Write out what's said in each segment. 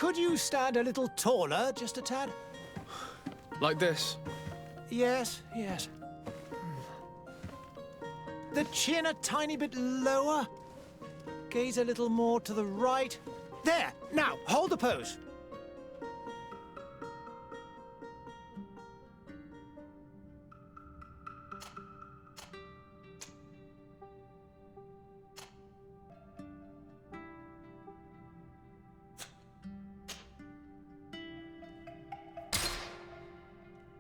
Could you stand a little taller, just a tad? Like this? Yes, yes. The chin a tiny bit lower. Gaze a little more to the right. There! Now, hold the pose.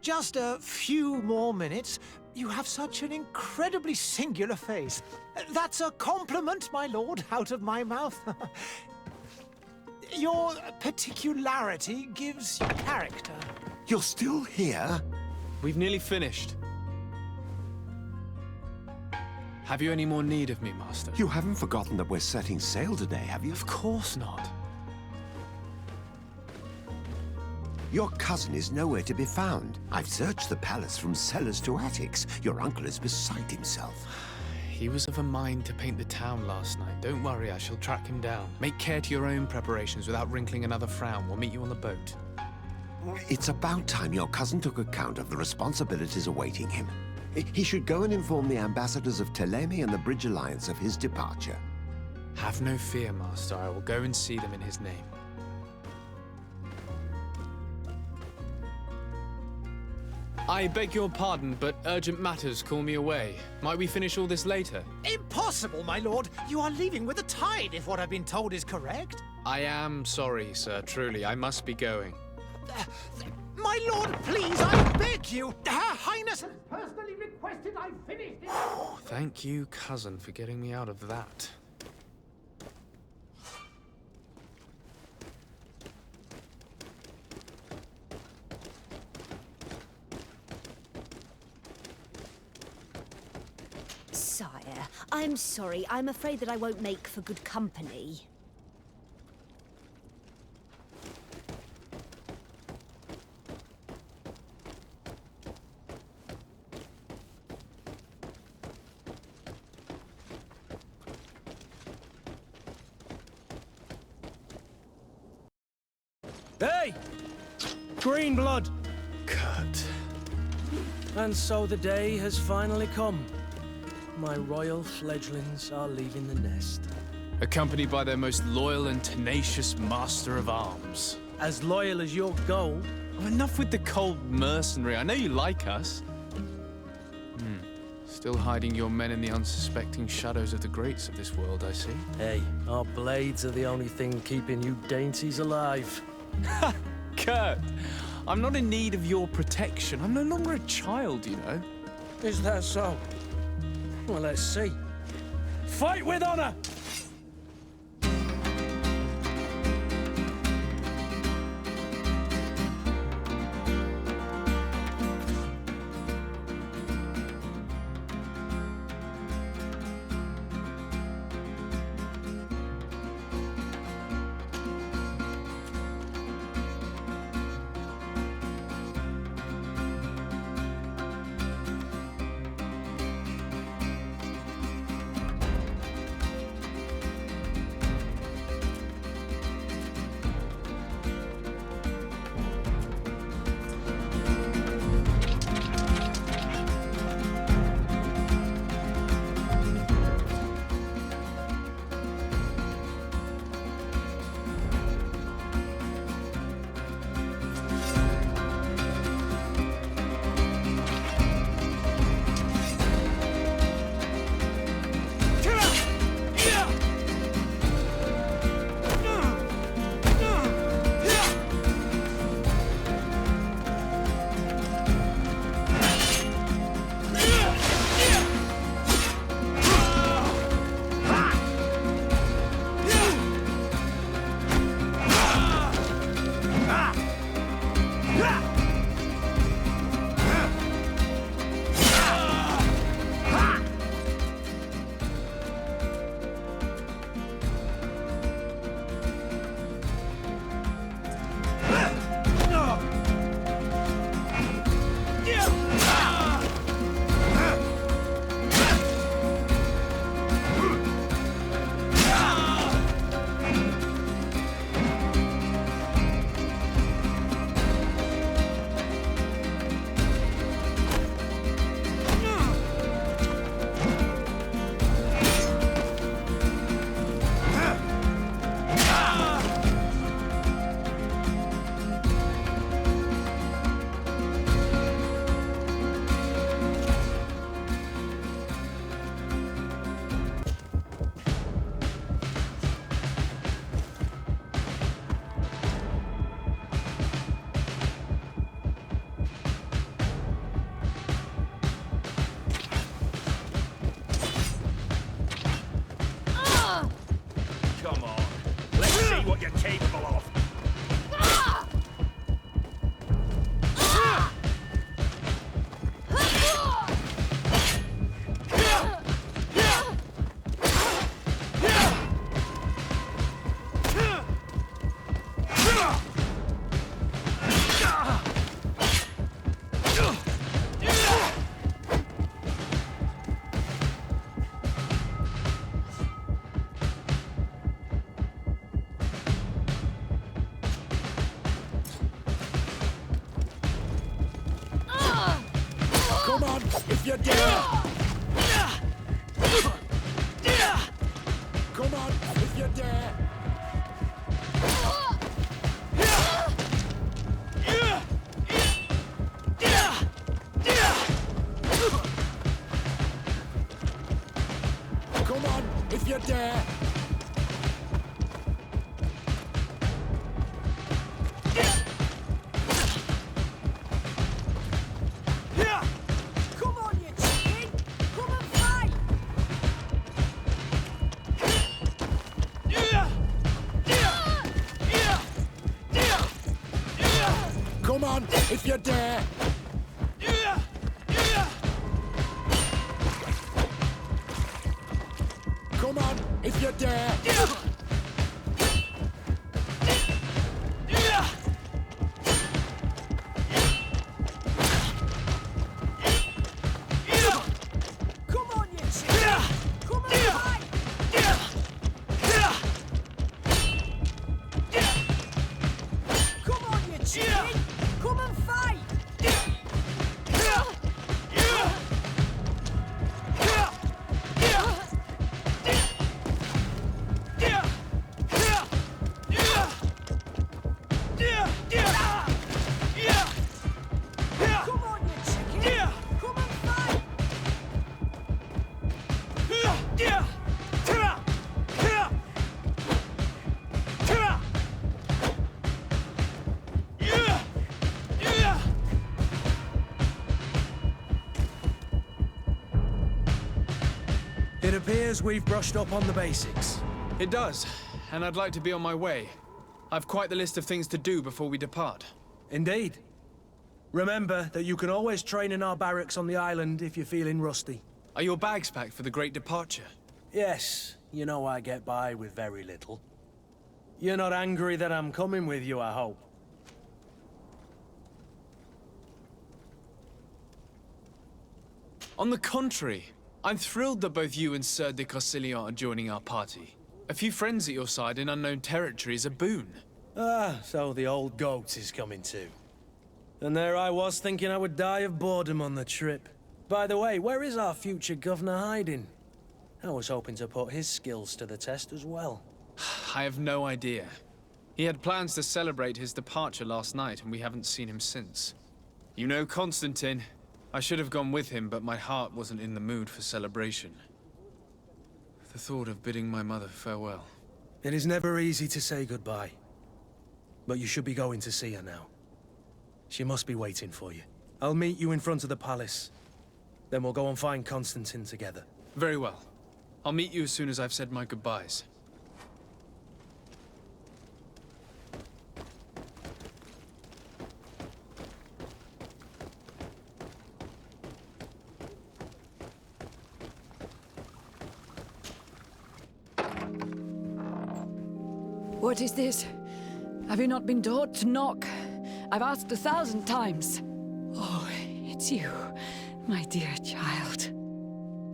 Just a few more minutes. You have such an incredibly singular face. That's a compliment, my lord, out of my mouth. Your particularity gives character. You're still here? We've nearly finished. Have you any more need of me, Master? You haven't forgotten that we're setting sail today, have you? Of course not. Your cousin is nowhere to be found. I've searched the palace from cellars to attics. Your uncle is beside himself. He was of a mind to paint the town last night. Don't worry, I shall track him down. Make care to your own preparations without wrinkling another frown. We'll meet you on the boat. It's about time your cousin took account of the responsibilities awaiting him. He should go and inform the ambassadors of Ptolemy and the Bridge Alliance of his departure. Have no fear, Master. I will go and see them in his name. I beg your pardon, but urgent matters call me away. Might we finish all this later? Impossible, my lord. You are leaving with the tide, if what I've been told is correct. I am sorry, sir. Truly, I must be going. My lord, please, I beg you. Her Highness has personally requested I finish this. Thank you, cousin, for getting me out of that. Sire, I'm sorry. I'm afraid that I won't make for good company. Hey! Green blood! Kurt. And so the day has finally come. My royal fledglings are leaving the nest. Accompanied by their most loyal and tenacious master of arms. As loyal as your gold. Oh, enough with the cold mercenary. I know you like us. Still hiding your men in the unsuspecting shadows of the greats of this world, I see. Hey, our blades are the only thing keeping you dainties alive. Ha! Kurt! I'm not in need of your protection. I'm no longer a child, you know. Is that so? Well, let's see. Fight with honor! if you dare! Come on, if you dare! Come on, if you dare! Come on, you chicken! Come and fight! Come on, if you dare! Come on, if you dare! Come on, you chicken! Come and fight! Come on, you chicken! Come and fight! Come on, you chicken! Come and fight! It appears we've brushed up on the basics. It does, and I'd like to be on my way. I've quite the list of things to do before we depart. Indeed. Remember that you can always train in our barracks on the island if you're feeling rusty. Are your bags packed for the great departure? Yes, you know I get by with very little. You're not angry that I'm coming with you, I hope. On the contrary, I'm thrilled that both you and Sir de Corsillon are joining our party. A few friends at your side in unknown territory is a boon. Ah, so the old goat is coming too. And there I was thinking I would die of boredom on the trip. By the way, where is our future governor hiding? I was hoping to put his skills to the test as well. I have no idea. He had plans to celebrate his departure last night, and we haven't seen him since. You know Constantine. I should have gone with him, but my heart wasn't in the mood for celebration. The thought of bidding my mother farewell. It is never easy to say goodbye. But you should be going to see her now. She must be waiting for you. I'll meet you in front of the palace. Then we'll go and find Constantine together. Very well. I'll meet you as soon as I've said my goodbyes. What is this? Have you not been taught to knock? I've asked 1,000 times. Oh, it's you, my dear child.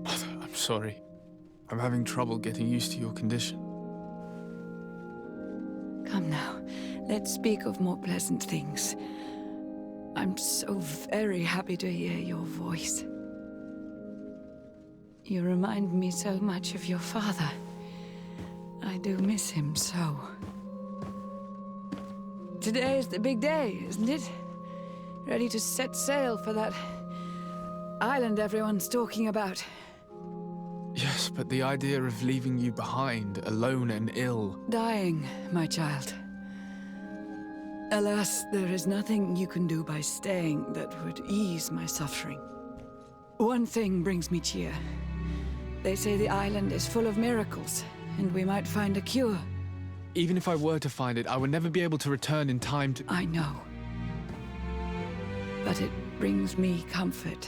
Mother, I'm sorry. I'm having trouble getting used to your condition. Come now, let's speak of more pleasant things. I'm so very happy to hear your voice. You remind me so much of your father. I do miss him so. Today is the big day, isn't it? Ready to set sail for that island everyone's talking about. Yes, but the idea of leaving you behind, alone and ill... Dying, my child. Alas, there is nothing you can do by staying that would ease my suffering. One thing brings me cheer. They say the island is full of miracles, and we might find a cure. Even if I were to find it, I would never be able to return in time to... I know. But it brings me comfort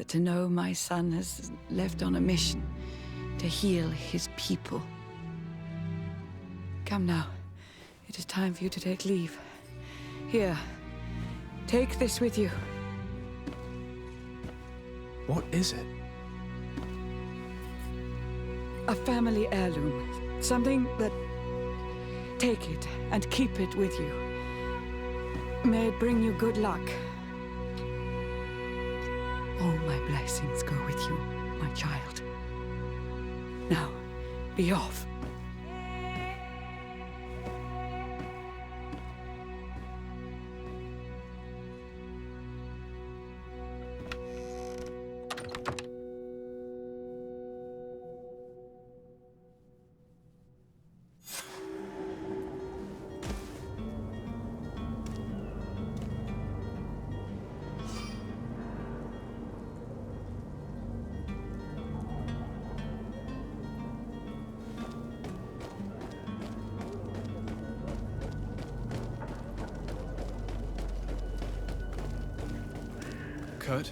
to know my son has left on a mission to heal his people. Come now. It is time for you to take leave. Here, take this with you. What is it? A family heirloom. Something that... Take it and keep it with you. May it bring you good luck. All my blessings go with you, my child. Now, be off. Kurt,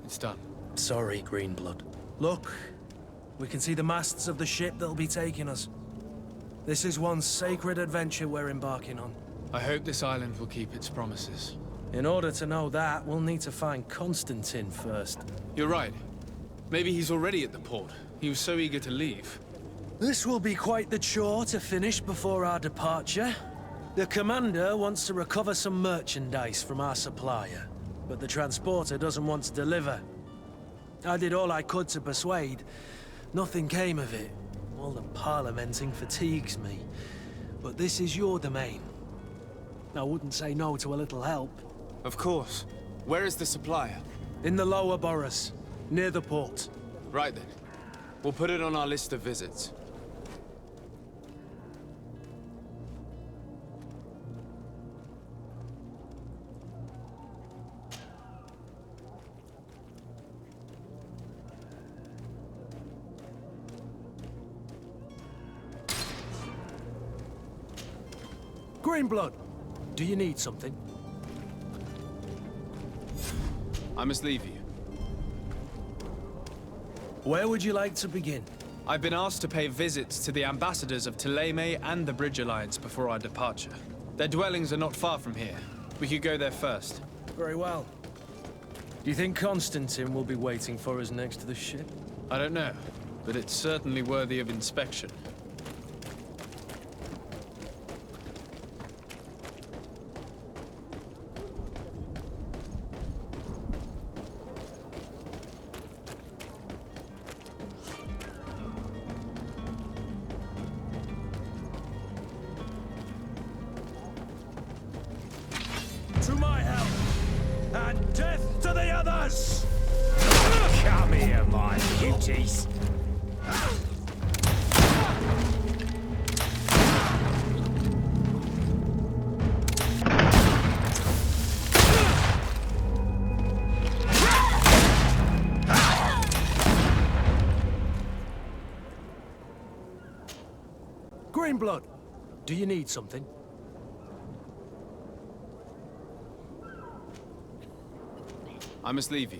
it's done. Sorry, Greenblood. Look, we can see the masts of the ship that'll be taking us. This is one sacred adventure we're embarking on. I hope this island will keep its promises. In order to know that, we'll need to find Constantine first. You're right. Maybe he's already at the port. He was so eager to leave. This will be quite the chore to finish before our departure. The commander wants to recover some merchandise from our supplier, but the transporter doesn't want to deliver. I did all I could to persuade. Nothing came of it. All the parliamenting fatigues me. But this is your domain. I wouldn't say no to a little help. Of course. Where is the supplier? In the lower boroughs, near the port. Right then. We'll put it on our list of visits. Greenblood, do you need something? I must leave you. Where would you like to begin? I've been asked to pay visits to the ambassadors of Thélème and the Bridge Alliance before our departure. Their dwellings are not far from here. We could go there first. Very well. Do you think Constantine will be waiting for us next to the ship? I don't know, but it's certainly worthy of inspection. To my help! And death to the others! Come here, my beauties. Greenblood, do you need something? I must leave you.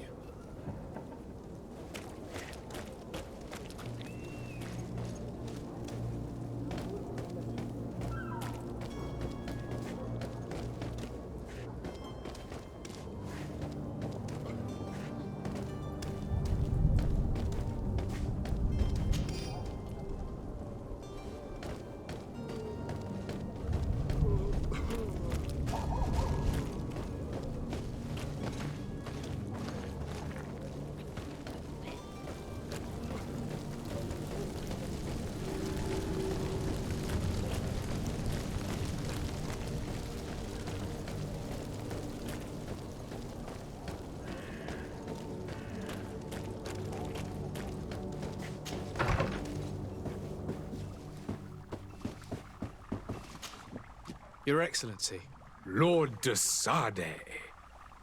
Your Excellency. Lord de Sade,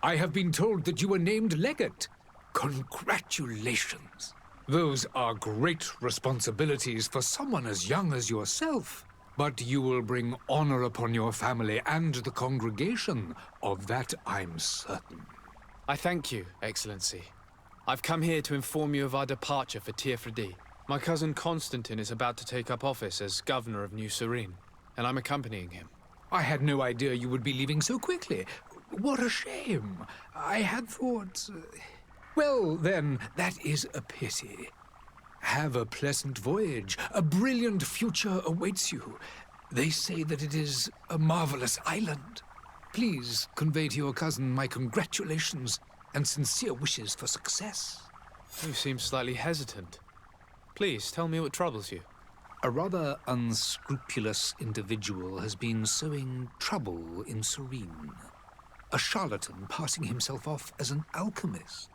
I have been told that you were named legate. Congratulations. Those are great responsibilities for someone as young as yourself. But you will bring honor upon your family and the congregation. Of that I'm certain. I thank you, Excellency. I've come here to inform you of our departure for Tierfredi. My cousin Constantine is about to take up office as governor of New Serene, and I'm accompanying him. I had no idea you would be leaving so quickly. What a shame. I had thought... Well, then, that is a pity. Have a pleasant voyage. A brilliant future awaits you. They say that it is a marvelous island. Please convey to your cousin my congratulations. and sincere wishes for success. You seem slightly hesitant. Please, tell me what troubles you. A rather unscrupulous individual has been sowing trouble in Serene. A charlatan passing himself off as an alchemist.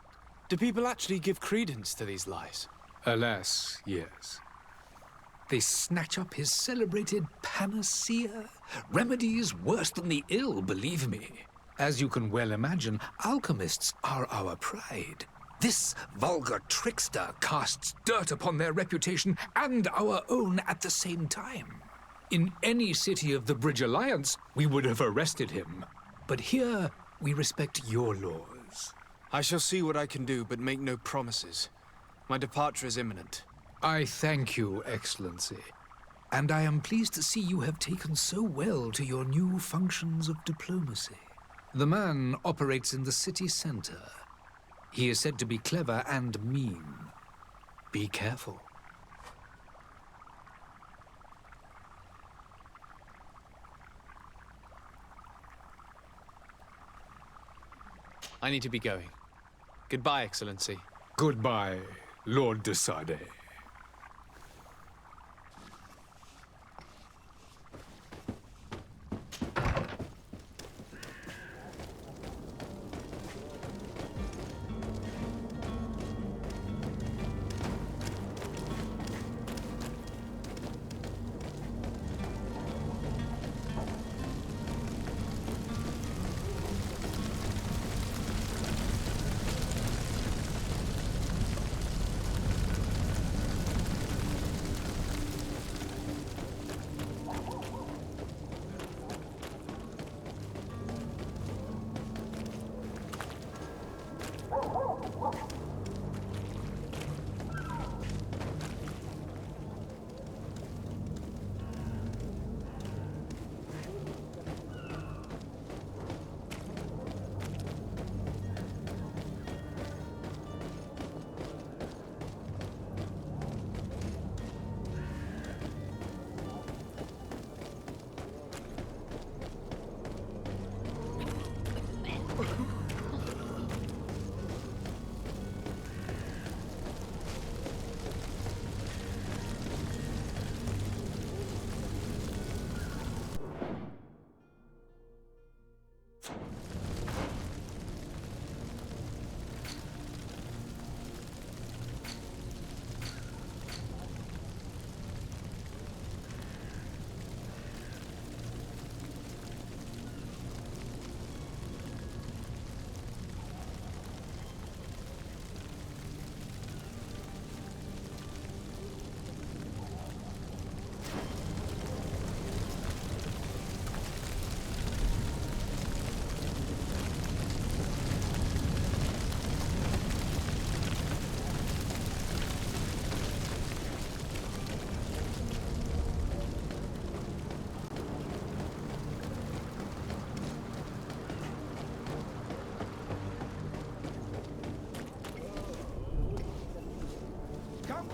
Do people actually give credence to these lies? Alas, yes. They snatch up his celebrated panacea. Remedies worse than the ill, believe me. As you can well imagine, alchemists are our pride. This vulgar trickster casts dirt upon their reputation and our own at the same time. In any city of the Bridge Alliance, we would have arrested him. But here, we respect your laws. I shall see what I can do, but make no promises. My departure is imminent. I thank you, Excellency. And I am pleased to see you have taken so well to your new functions of diplomacy. The man operates in the city center. He is said to be clever and mean. Be careful. I need to be going. Goodbye, Excellency. Goodbye, Lord de Sade.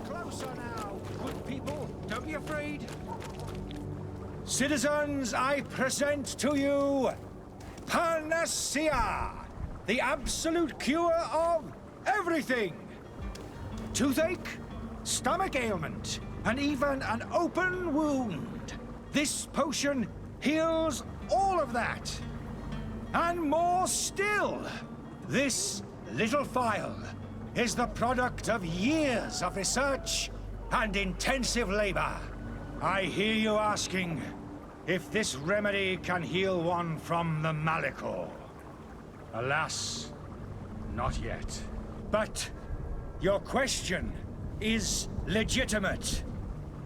Closer now, good people. Don't be afraid. Citizens, I present to you Panacea, the absolute cure of everything. Toothache, stomach ailment, and even an open wound. This potion heals all of that. And more still. This little phial is the product of years of research and intensive labor. I hear you asking if this remedy can heal one from the Malachor. Alas, not yet. But your question is legitimate.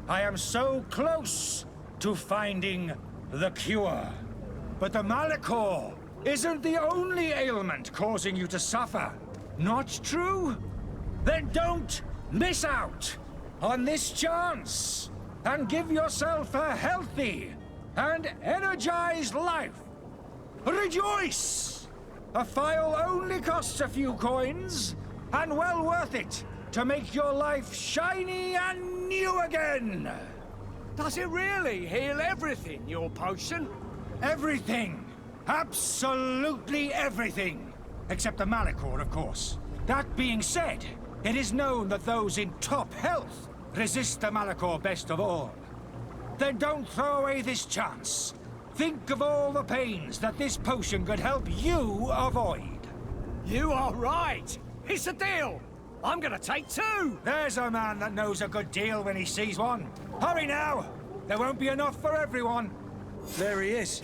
I am so close to finding the cure. But the Malachor isn't the only ailment causing you to suffer. Not true? Then don't miss out on this chance and give yourself a healthy and energized life. Rejoice! A phial only costs a few coins, and well worth it to make your life shiny and new again. Does it really heal everything, your potion? Everything. Absolutely everything. except the Malachor, of course. That being said, it is known that those in top health resist the Malachor best of all. Then don't throw away this chance. Think of all the pains that this potion could help you avoid. You are right. It's a deal. I'm gonna take 2. There's a man that knows a good deal when he sees one. Hurry now! There won't be enough for everyone. There he is.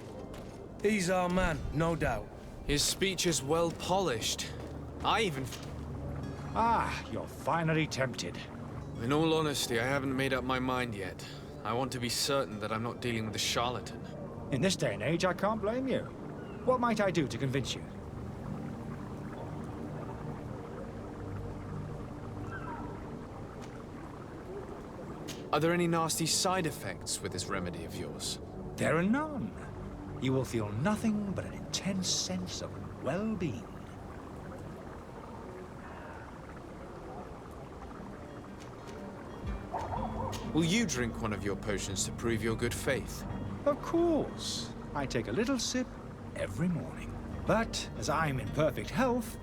He's our man, no doubt. His speech is well polished. I even... Ah, you're finally tempted. In all honesty, I haven't made up my mind yet. I want to be certain that I'm not dealing with a charlatan. In this day and age, I can't blame you. What might I do to convince you? Are there any nasty side effects with this remedy of yours? There are none. You will feel nothing but an intense sense of well-being. Will you drink one of your potions to prove your good faith? Of course. I take a little sip every morning. But as I'm in perfect health,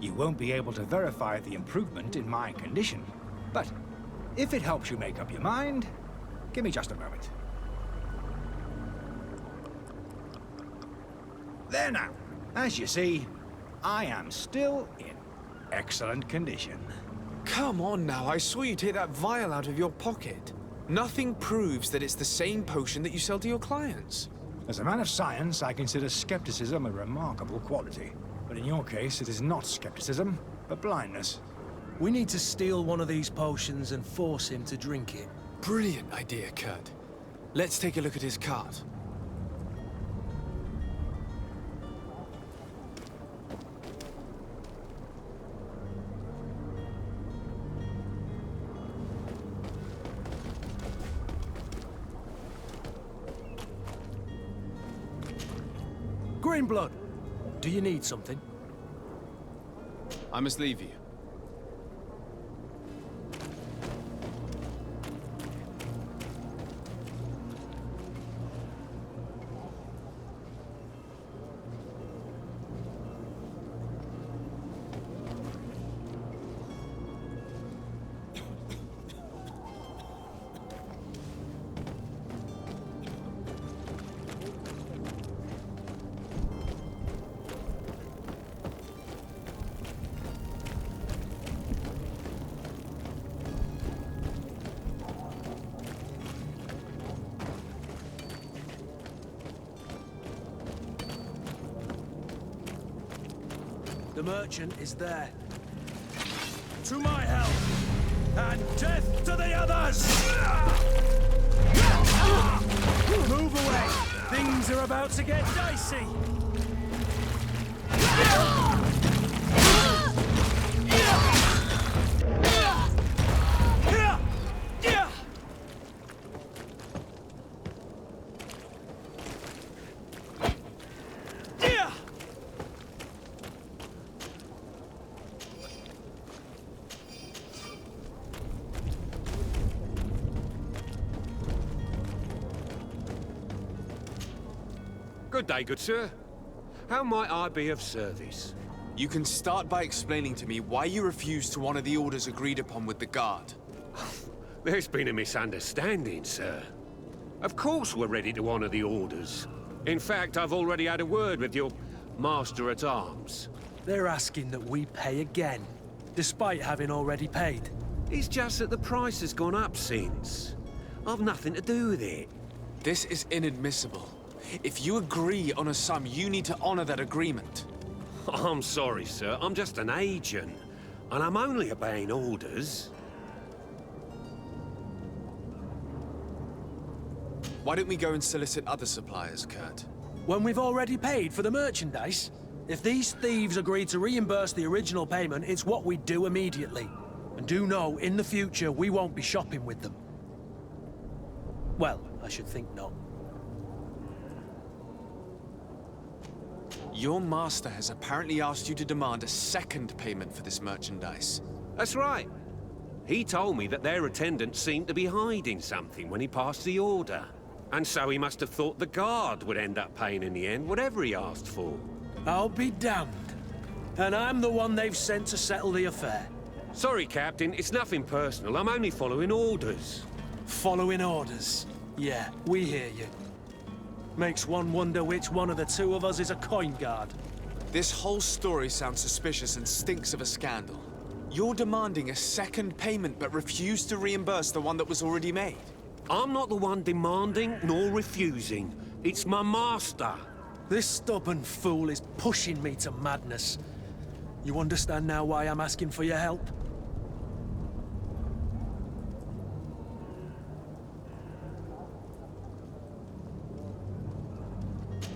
you won't be able to verify the improvement in my condition. But if it helps you make up your mind, give me just a moment. There now. As you see, I am still in excellent condition. Come on now, I saw you take that vial out of your pocket. Nothing proves that it's the same potion that you sell to your clients. As a man of science, I consider skepticism a remarkable quality. But in your case, it is not skepticism, but blindness. We need to steal one of these potions and force him to drink it. Brilliant idea, Kurt. Let's take a look at his cart. Greenblood, do you need something? I must leave you. The merchant is there. To my help! And death to the others! Move away! Things are about to get dicey! Good day, good sir. How might I be of service? You can start by explaining to me why you refused to honor the orders agreed upon with the guard. There's been a misunderstanding, sir. Of course we're ready to honor the orders. In fact, I've already had a word with your master-at-arms. They're asking that we pay again, despite having already paid. It's just that the price has gone up since. I've nothing to do with it. This is inadmissible. If you agree on a sum, you need to honor that agreement. I'm sorry, sir. I'm just an agent. And I'm only obeying orders. Why don't we go and solicit other suppliers, Kurt? When we've already paid for the merchandise? If these thieves agree to reimburse the original payment, it's what we do immediately. And do know, in the future, we won't be shopping with them. Well, I should think not. Your master has apparently asked you to demand a second payment for this merchandise. That's right. He told me that their attendant seemed to be hiding something when he passed the order. And so he must have thought the guard would end up paying in the end, whatever he asked for. I'll be damned. And I'm the one they've sent to settle the affair. Sorry, Captain, it's nothing personal. I'm only following orders. Following orders? Yeah, we hear you. Makes one wonder which one of the two of us is a coin guard. This whole story sounds suspicious and stinks of a scandal. You're demanding a second payment but refuse to reimburse the one that was already made. I'm not the one demanding nor refusing. It's my master. This stubborn fool is pushing me to madness. You understand now why I'm asking for your help?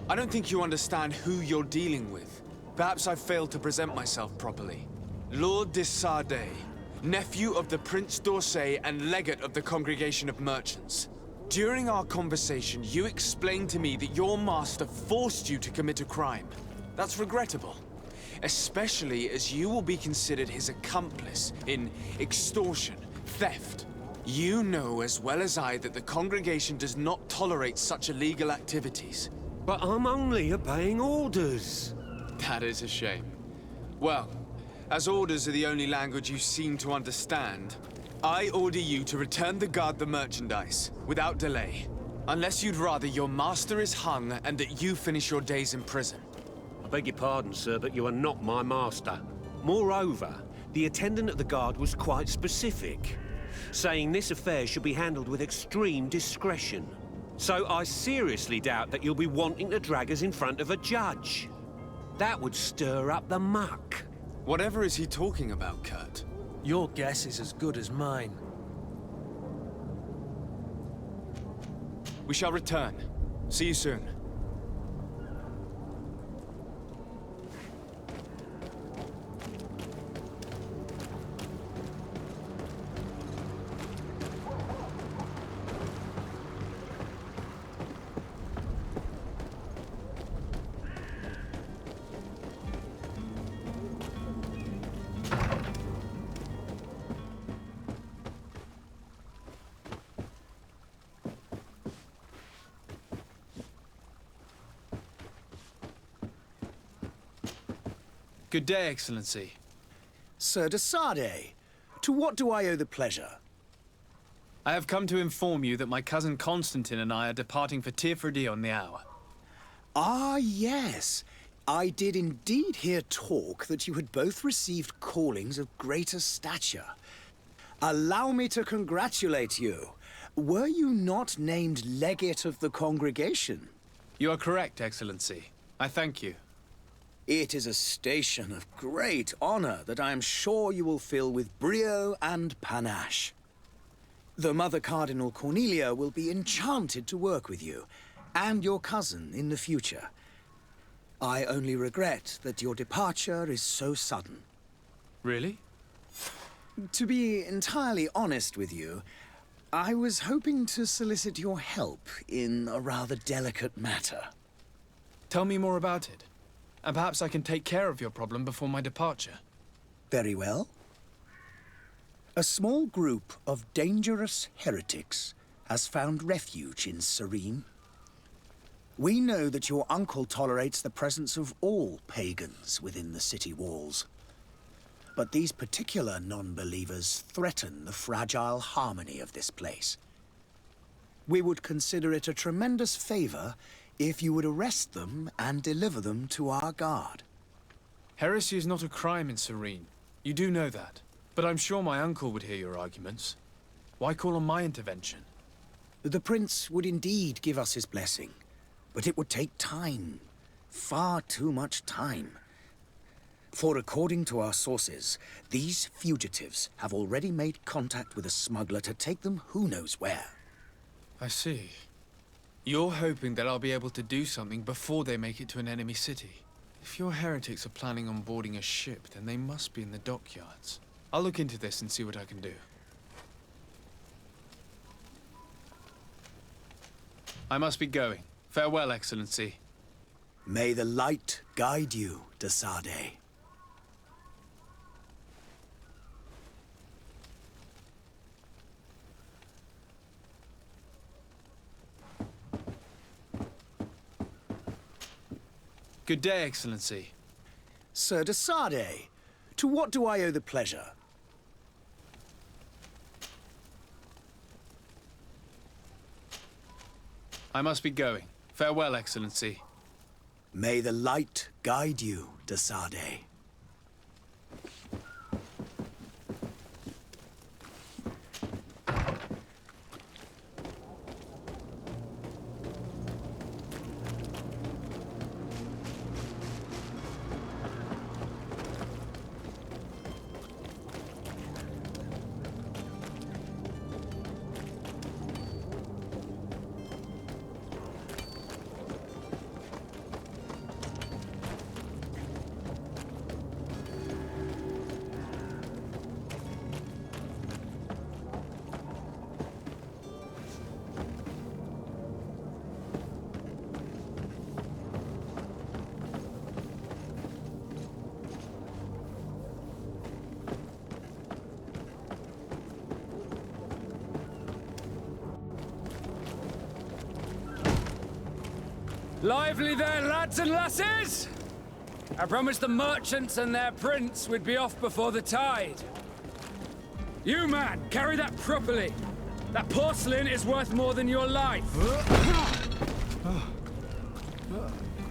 I don't think you understand who you're dealing with. Perhaps I failed to present myself properly. Lord de Sardet, nephew of the Prince d'Orsay and legate of the Congregation of Merchants. During our conversation, you explained to me that your master forced you to commit a crime. That's regrettable, especially as you will be considered his accomplice in extortion, theft. You know as well as I that the Congregation does not tolerate such illegal activities. But I'm only obeying orders. That is a shame. Well, as orders are the only language you seem to understand, I order you to return the guard the merchandise, without delay. Unless you'd rather your master is hung and that you finish your days in prison. I beg your pardon, sir, but you are not my master. Moreover, the attendant of the guard was quite specific, saying this affair should be handled with extreme discretion. So I seriously doubt that you'll be wanting to drag us in front of a judge. That would stir up the muck. Whatever is he talking about, Kurt? Your guess is as good as mine. We shall return. See you soon. Good day, Excellency. Sir de Sardet, to what do I owe the pleasure? I have come to inform you that my cousin Constantine and I are departing for Deriviere on the hour. Ah, yes. I did indeed hear talk that you had both received callings of greater stature. Allow me to congratulate you. Were you not named legate of the congregation? You are correct, Excellency. I thank you. It is a station of great honor that I am sure you will fill with brio and panache. The Mother Cardinal Cornelia will be enchanted to work with you, and your cousin in the future. I only regret that your departure is so sudden. Really? To be entirely honest with you, I was hoping to solicit your help in a rather delicate matter. Tell me more about it. And perhaps I can take care of your problem before my departure. Very well. A small group of dangerous heretics has found refuge in Serene. We know that your uncle tolerates the presence of all pagans within the city walls. But these particular non-believers threaten the fragile harmony of this place. We would consider it a tremendous favor if you would arrest them and deliver them to our guard. Heresy is not a crime in Serene. You do know that. But I'm sure my uncle would hear your arguments. Why call on my intervention? The prince would indeed give us his blessing, but it would take time. Far too much time. For according to our sources, these fugitives have already made contact with a smuggler to take them who knows where. I see. You're hoping that I'll be able to do something before they make it to an enemy city. If your heretics are planning on boarding a ship, then they must be in the dockyards. I'll look into this and see what I can do. I must be going. Farewell, Excellency. May the light guide you, de Sardet. Good day, Excellency. Sir de Sardet, to what do I owe the pleasure? I must be going. Farewell, Excellency. May the light guide you, de Sardet. Lively there, lads and lasses! I promised the merchants and their prince we'd be off before the tide. You, man, carry that properly. That porcelain is worth more than your life.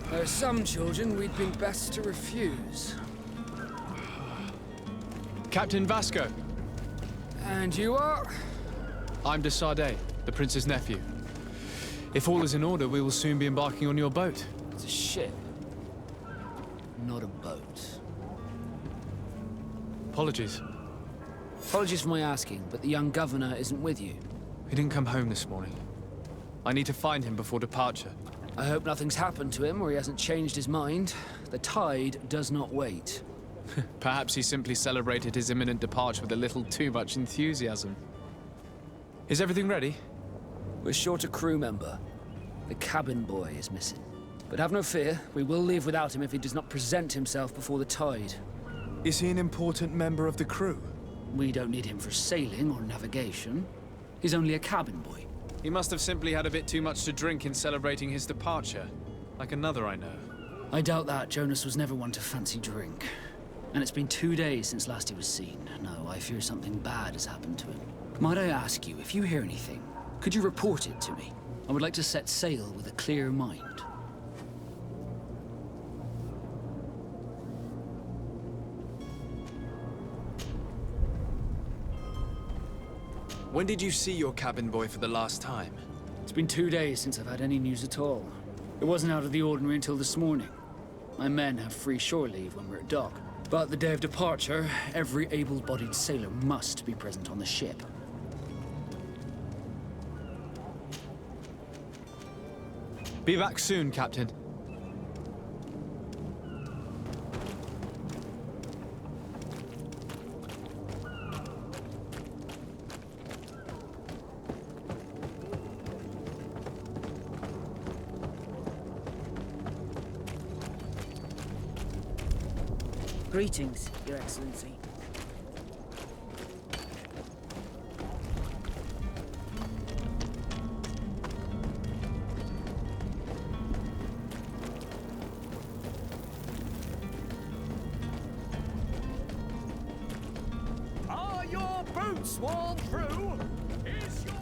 There are some children we'd been best to refuse. Captain Vasco. And you are? I'm de Sardet, the prince's nephew. If all is in order, we will soon be embarking on your boat. It's a ship, not a boat. Apologies. Apologies for my asking, but the young governor isn't with you. He didn't come home this morning. I need to find him before departure. I hope nothing's happened to him or he hasn't changed his mind. The tide does not wait. Perhaps he simply celebrated his imminent departure with a little too much enthusiasm. Is everything ready? We're short a crew member. The cabin boy is missing. But have no fear, we will leave without him if he does not present himself before the tide. Is he an important member of the crew? We don't need him for sailing or navigation. He's only a cabin boy. He must have simply had a bit too much to drink in celebrating his departure. Like another I know. I doubt that. Jonas was never one to fancy drink. And it's been 2 days since last he was seen. No, I fear something bad has happened to him. Might I ask you, if you hear anything, could you report it to me? I would like to set sail with a clear mind. When did you see your cabin boy for the last time? It's been 2 days since I've had any news at all. It wasn't out of the ordinary until this morning. My men have free shore leave when we're at dock. But the day of departure, every able-bodied sailor must be present on the ship. Be back soon, Captain. Greetings, Your Excellency. Are your boots worn through? Is your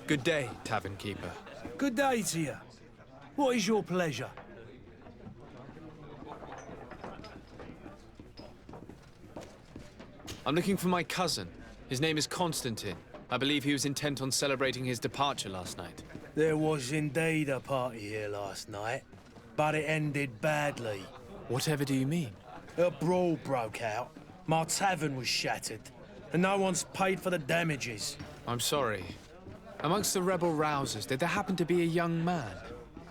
Good day, tavern keeper. Good day to you. What is your pleasure? I'm looking for my cousin, His name is Constantine. I believe he was intent on celebrating his departure last night. There was indeed a party here last night, but it ended badly. Whatever do you mean? A brawl broke out. My tavern was shattered, and no one's paid for the damages. I'm sorry. Amongst the rebel rousers, did there happen to be a young man?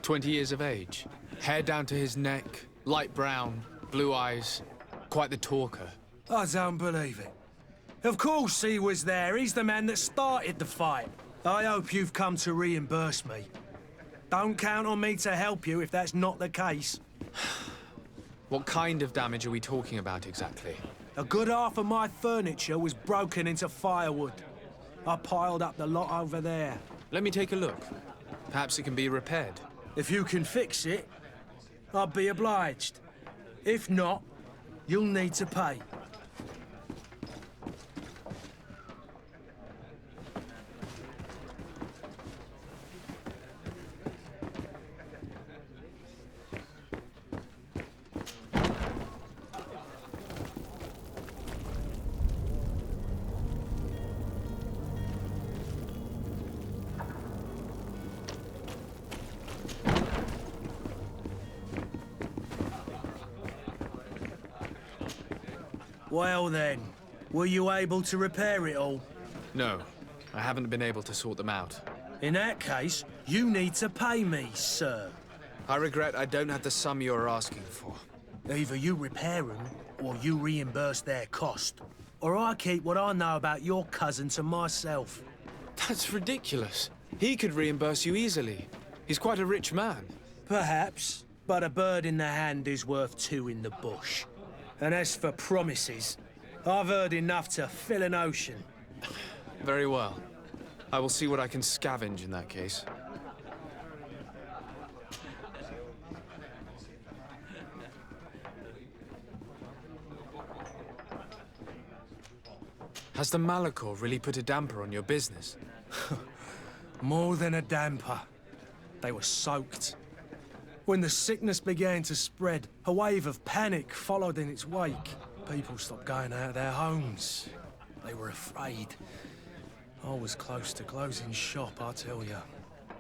20 years of age. Hair down to his neck, light brown, blue eyes. Quite the talker. I don't believe it. Of course he was there. He's the man that started the fight. I hope you've come to reimburse me. Don't count on me to help you if that's not the case. What kind of damage are we talking about exactly? A good half of my furniture was broken into firewood. I piled up the lot over there. Let me take a look. Perhaps it can be repaired. If you can fix it, I'll be obliged. If not, you'll need to pay. Well then, were you able to repair it all? No, I haven't been able to sort them out. In that case, you need to pay me, sir. I regret I don't have the sum you're asking for. Either you repair them, or you reimburse their cost. Or I keep what I know about your cousin to myself. That's ridiculous. He could reimburse you easily. He's quite a rich man. Perhaps, but a bird in the hand is worth two in the bush. And as for promises, I've heard enough to fill an ocean. Very well. I will see what I can scavenge in that case. Has the Malachor really put a damper on your business? More than a damper. They were soaked. When the sickness began to spread, a wave of panic followed in its wake. People stopped going out of their homes. They were afraid. I was close to closing shop, I tell you.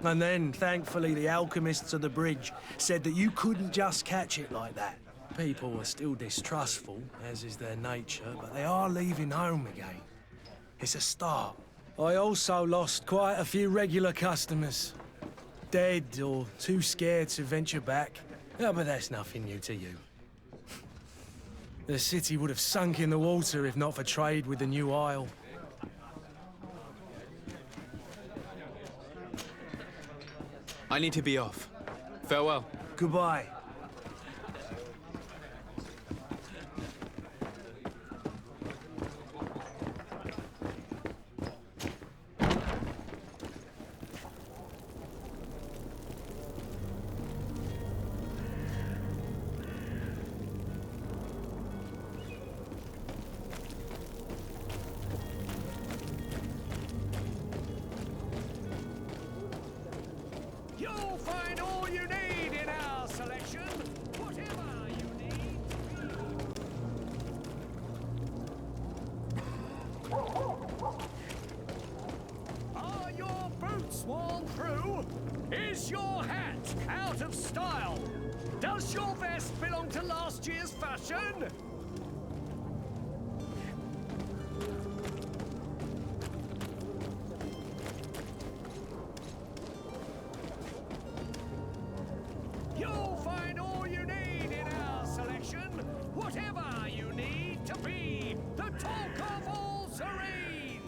And then, thankfully, the alchemists of the bridge said that you couldn't just catch it like that. People were still distrustful, as is their nature, but they are leaving home again. It's a start. I also lost quite a few regular customers. Dead or too scared to venture back. Oh, but that's nothing new to you. The city would have sunk in the water if not for trade with the new isle. I need to be off. Farewell. Goodbye. You'll find all you need in our selection, whatever you need. Are your boots worn through? Is your hat out of style? Does your vest belong to last year's fashion? You'll find all you need in our selection, whatever you need to be the talk of all Serene.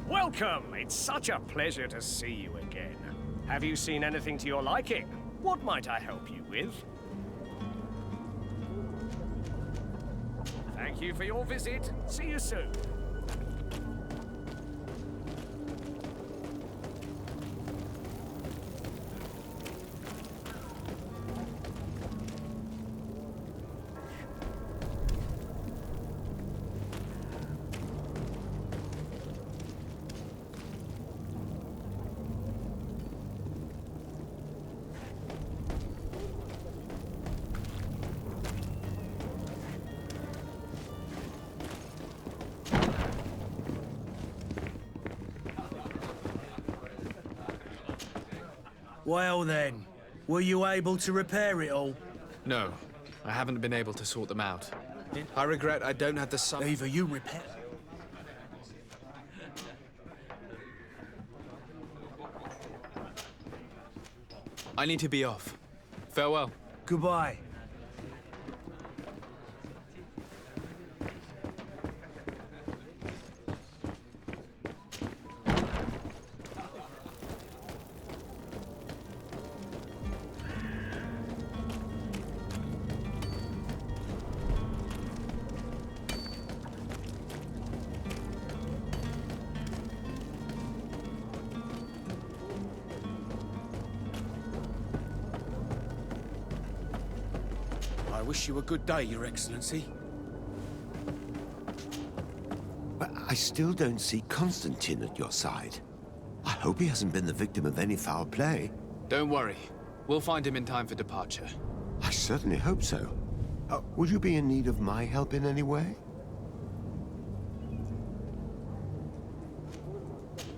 Welcome. It's such a pleasure to see you again. Have you seen anything to your liking? What might I help you with? Thank you for your visit. See you soon. Well then, were you able to repair it all? No, I haven't been able to sort them out. I regret I don't have the sun. Either you repair... I need to be off. Farewell. Goodbye. I wish you a good day, Your Excellency. But I still don't see Constantine at your side. I hope he hasn't been the victim of any foul play. Don't worry. We'll find him in time for departure. I certainly hope so. Would you be in need of my help in any way?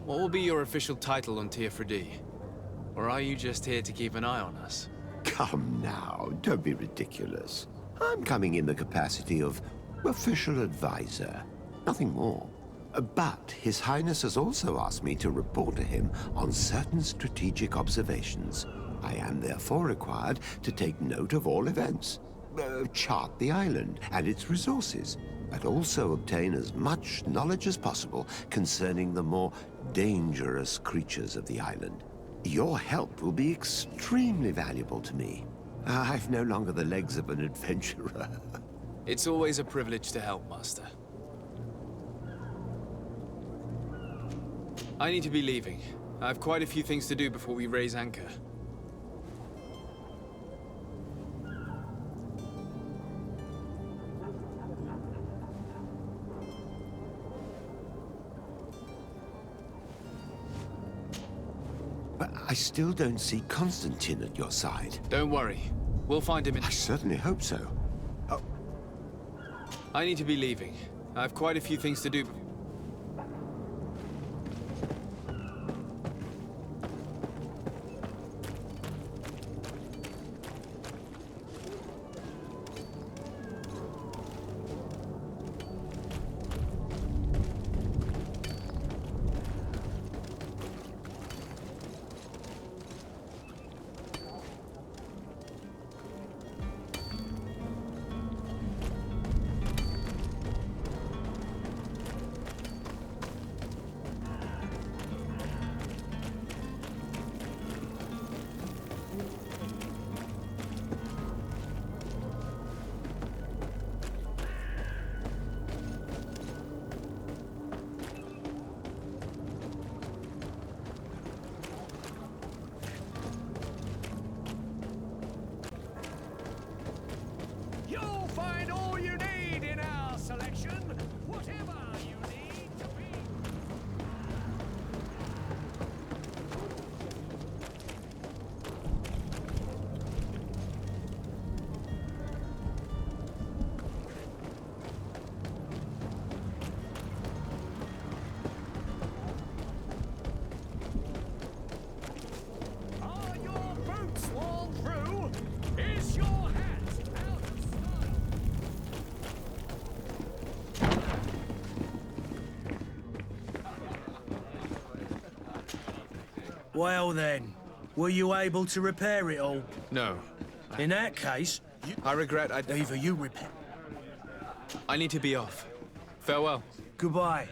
What will be your official title on Tier 4D? Or are you just here to keep an eye on us? Come now, don't be ridiculous. I'm coming in the capacity of official advisor, nothing more. But His Highness has also asked me to report to him on certain strategic observations. I am therefore required to take note of all events, chart the island and its resources, but also obtain as much knowledge as possible concerning the more dangerous creatures of the island. Your help will be extremely valuable to me. I've no longer the legs of an adventurer. It's always a privilege to help, Master. I need to be leaving. I have quite a few things to do before we raise anchor. But I still don't see Constantine at your side. Don't worry. We'll find him in... I certainly hope so. I need to be leaving. I have quite a few things to do. You'll find all you need in our selection, whatever you need to be. Are your boots worn through? Is your hat out of style? Well then, were you able to repair it all? No. In that case... I regret I... Either you repair... I need to be off. Farewell. Goodbye.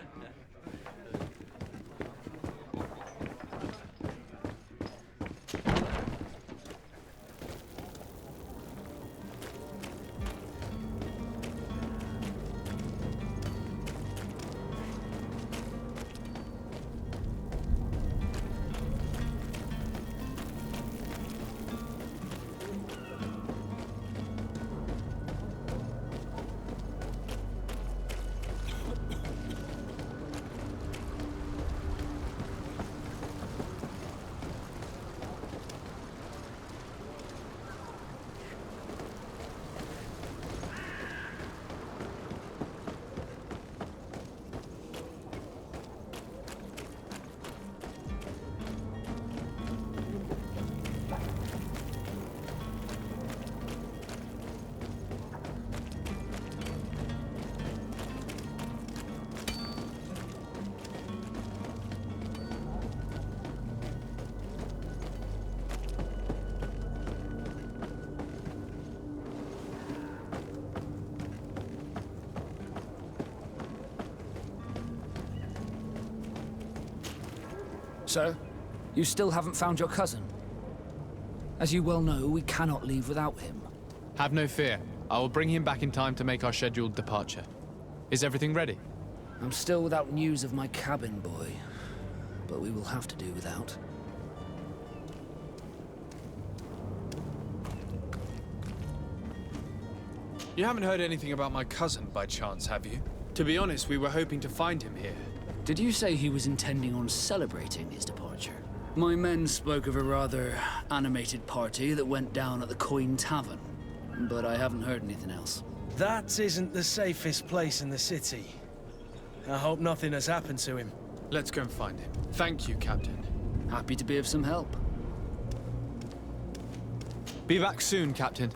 Sir, you still haven't found your cousin. As you well know, we cannot leave without him. Have no fear. I will bring him back in time to make our scheduled departure. Is everything ready? I'm still without news of my cabin boy, but we will have to do without. You haven't heard anything about my cousin by chance, have you? To be honest, we were hoping to find him here. Did you say he was intending on celebrating his departure? My men spoke of a rather animated party that went down at the Coin Tavern, but I haven't heard anything else. That isn't the safest place in the city. I hope nothing has happened to him. Let's go and find him. Thank you, Captain. Happy to be of some help. Be back soon, Captain.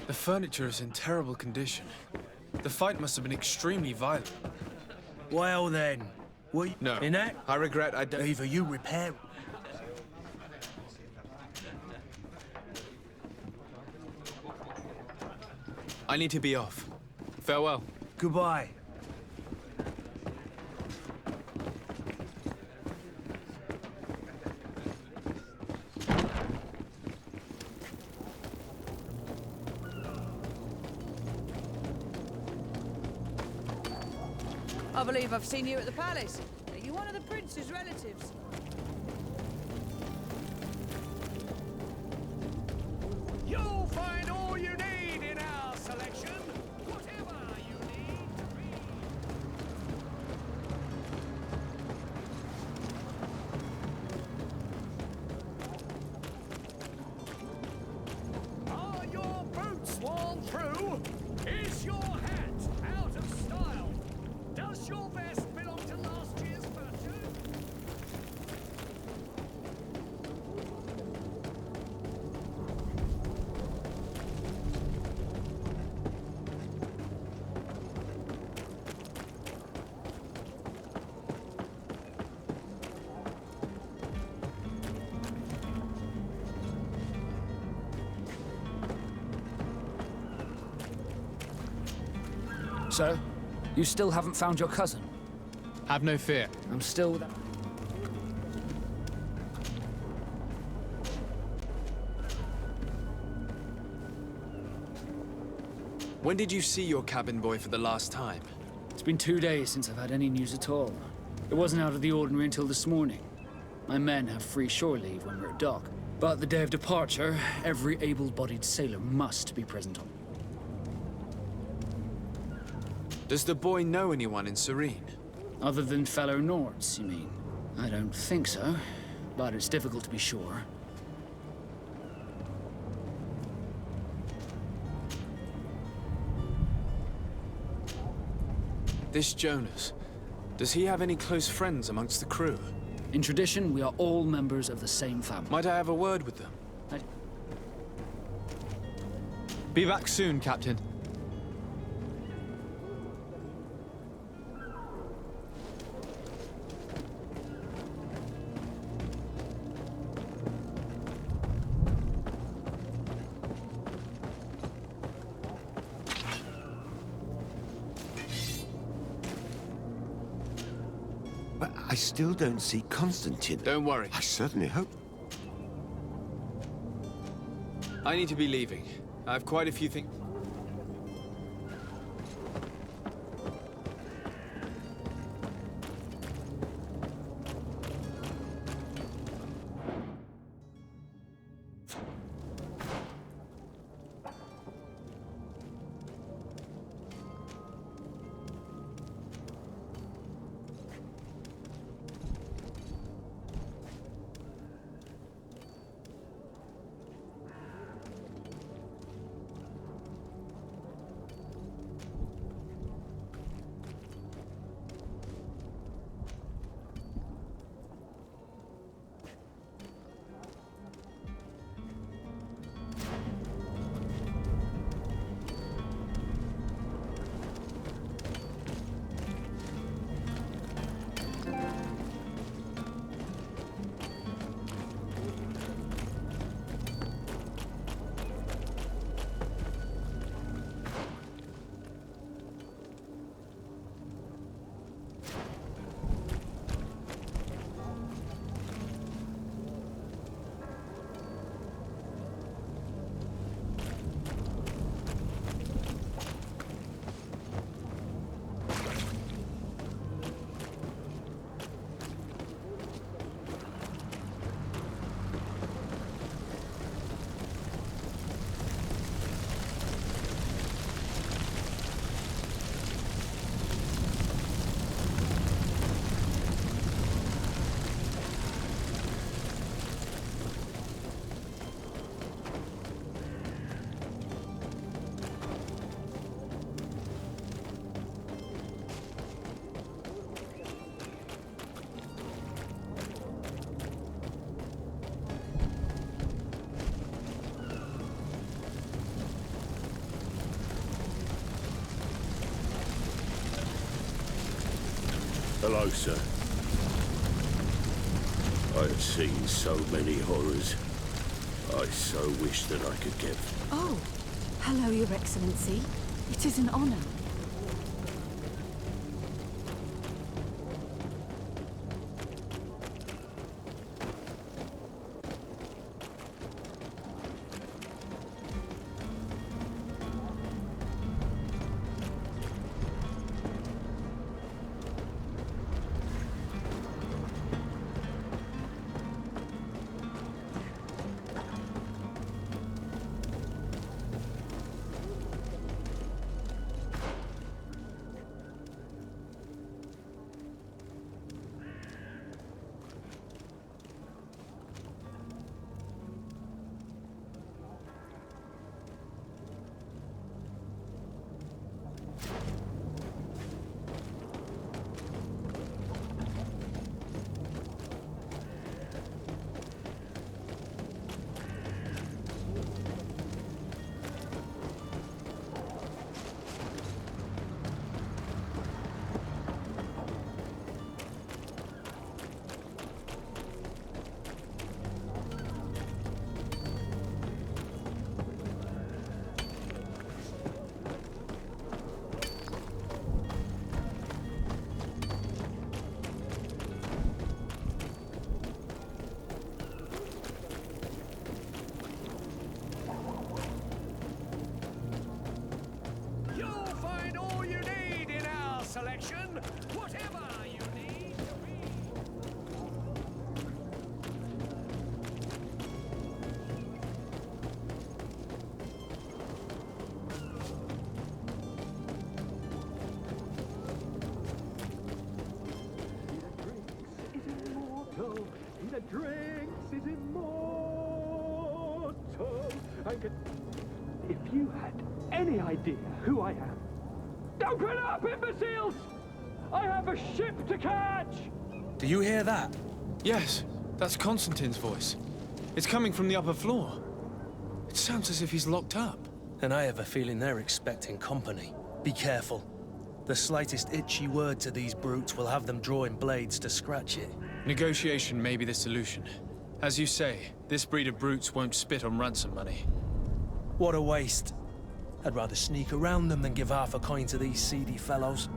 The furniture is in terrible condition. The fight must have been extremely violent. Well then, No. in that? I regret I don't... Either you repair... I need to be off. Farewell. Goodbye. I believe I've seen you at the palace. Are you one of the prince's relatives? You'll find all you need in our selection. Whatever you need. Are your boots worn through? Is your hat out of style? Does your vest belong to last year's fashion? Sir, you still haven't found your cousin. Have no fear. I'm still without... When did you see your cabin boy for the last time? It's been 2 days since I've had any news at all. It wasn't out of the ordinary until this morning. My men have free shore leave when we're at dock. But the day of departure, every able-bodied sailor must be present on. Does the boy know anyone in Serene? Other than fellow Nords, you mean? I don't think so, but it's difficult to be sure. This Jonas, does he have any close friends amongst the crew? In tradition, we are all members of the same family. Might I have a word with them? Be back soon, Captain. But I still don't see Constantine. Don't worry. I certainly hope. I need to be leaving. I have quite a few things... Hello, sir. I have seen so many horrors. I so wish that I could get... Oh, hello, Your Excellency. It is an honor. Selection, whatever you need to be. The drinks is immortal. I could... If you had any idea who I am... Open up, imbeciles! I have a ship to catch! Do you hear that? Yes, that's Constantine's voice. It's coming from the upper floor. It sounds as if he's locked up. And I have a feeling they're expecting company. Be careful. The slightest itchy word to these brutes will have them drawing blades to scratch it. Negotiation may be the solution. As you say, this breed of brutes won't spit on ransom money. What a waste. I'd rather sneak around them than give half a coin to these seedy fellows.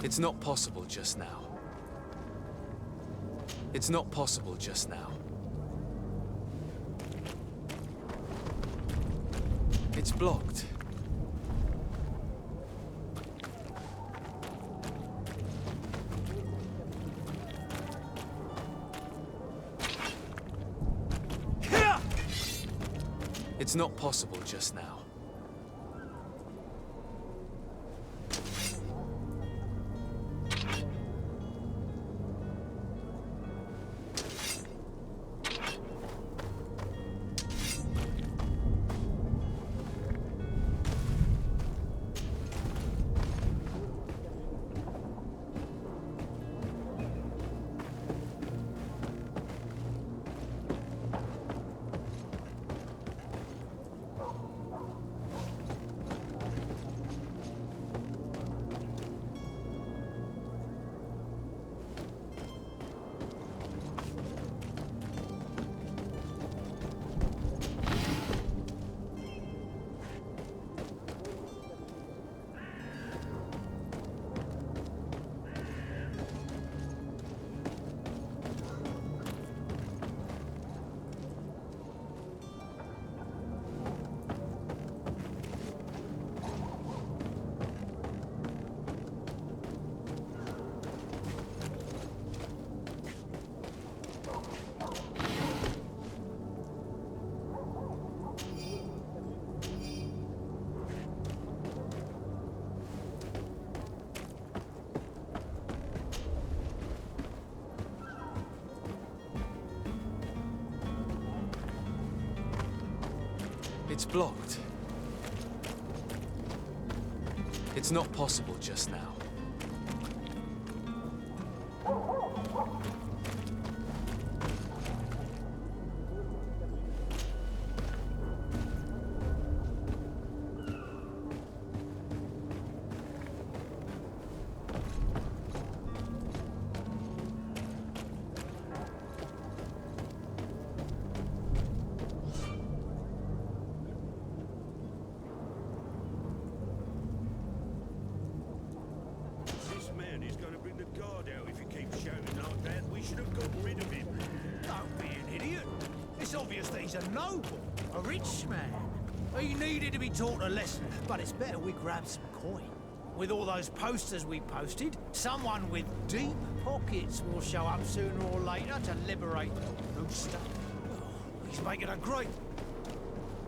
It's not possible just now. It's not possible just now. It's blocked. It's not possible just now. It's blocked. It's not possible just now. He needed to be taught a lesson, but it's better we grab some coin. With all those posters we posted, someone with deep pockets will show up sooner or later to liberate the rooster. Oh, he's making a great...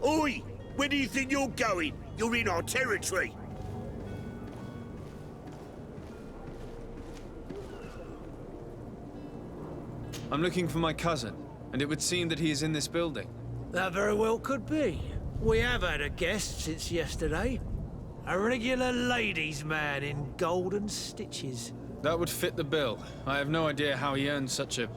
Oi! Where do you think you're going? You're in our territory. I'm looking for my cousin, and it would seem that he is in this building. That very well could be. We have had a guest since yesterday. A regular ladies' man in golden stitches. That would fit the bill. I have no idea how he earned such a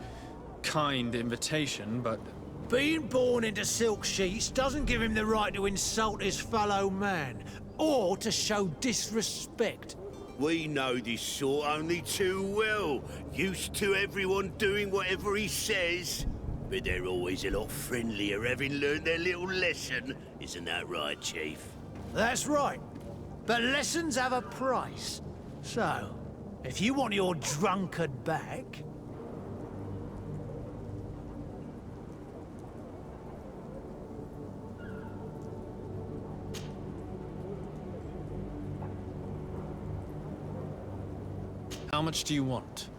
kind invitation, but... Being born into silk sheets doesn't give him the right to insult his fellow man, or to show disrespect. We know this sort only too well. Used to everyone doing whatever he says. But they're always a lot friendlier having learned their little lesson. Isn't that right, Chief? That's right. But lessons have a price. So, if you want your drunkard back... How much do you want?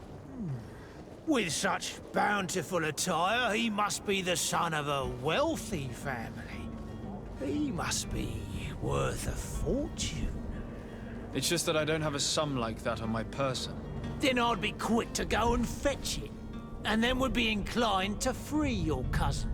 With such bountiful attire, he must be the son of a wealthy family. He must be worth a fortune. It's just that I don't have a sum like that on my person. Then I'd be quick to go and fetch it, and then would be inclined to free your cousin.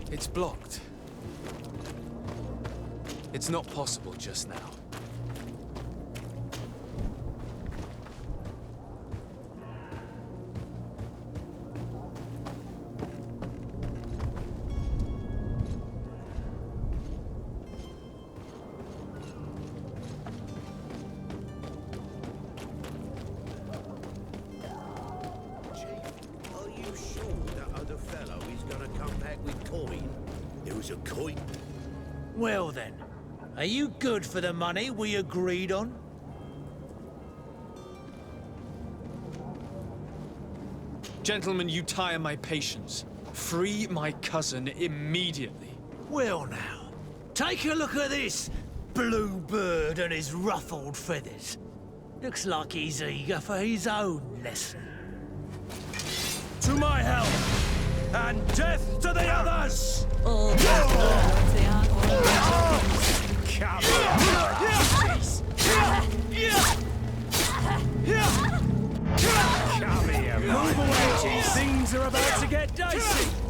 It's blocked. It's not possible just now. Well then, are you good for the money we agreed on? Gentlemen, you tire my patience. Free my cousin immediately. Well now, take a look at this blue bird and his ruffled feathers. Looks like he's eager for his own lesson. To my help, and death to the others! All bastards, they aren't all Come here, Move away, things are about to get dicey.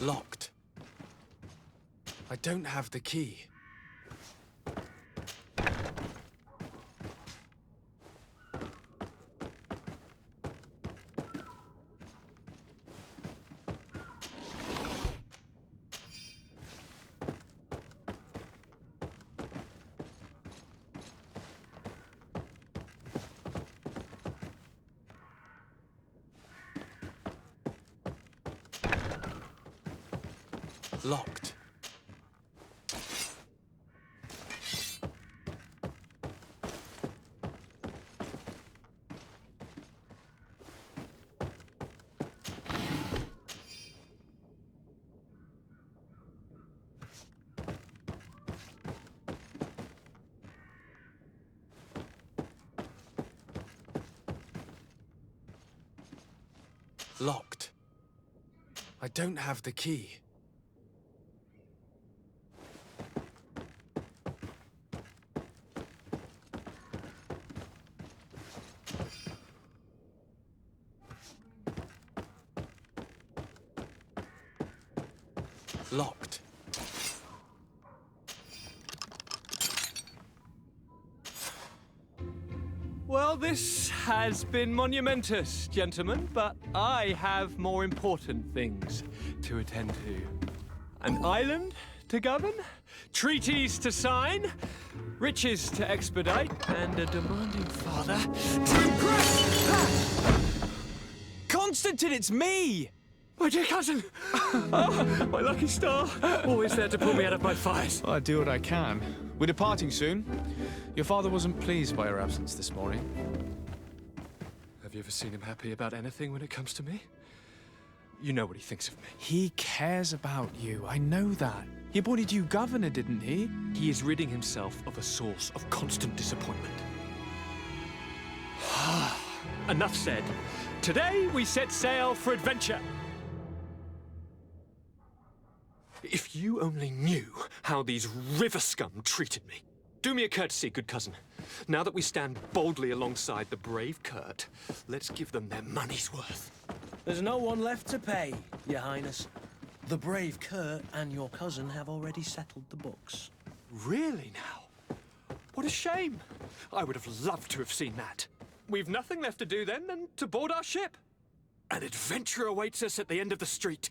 Locked. I don't have the key. Locked. Locked. I don't have the key. Locked. Well, this has been monumentous, gentlemen, but I have more important things to attend to. An island to govern, treaties to sign, riches to expedite, and a demanding father to impress. Constantine, it's me! My dear cousin! Oh, my lucky star! Always there to pull me out of my fires. I do what I can. We're departing soon. Your father wasn't pleased by your absence this morning. Have you ever seen him happy about anything when it comes to me? You know what he thinks of me. He cares about you, I know that. He appointed you governor, didn't he? He is ridding himself of a source of constant disappointment. Enough said. Today we set sail for adventure. If you only knew how these river scum treated me. Do me a courtesy, good cousin. Now that we stand boldly alongside the brave Kurt, let's give them their money's worth. There's no one left to pay, Your Highness. The brave Kurt and your cousin have already settled the books. Really now? What a shame. I would have loved to have seen that. We've nothing left to do then than to board our ship. An adventure awaits us at the end of the street.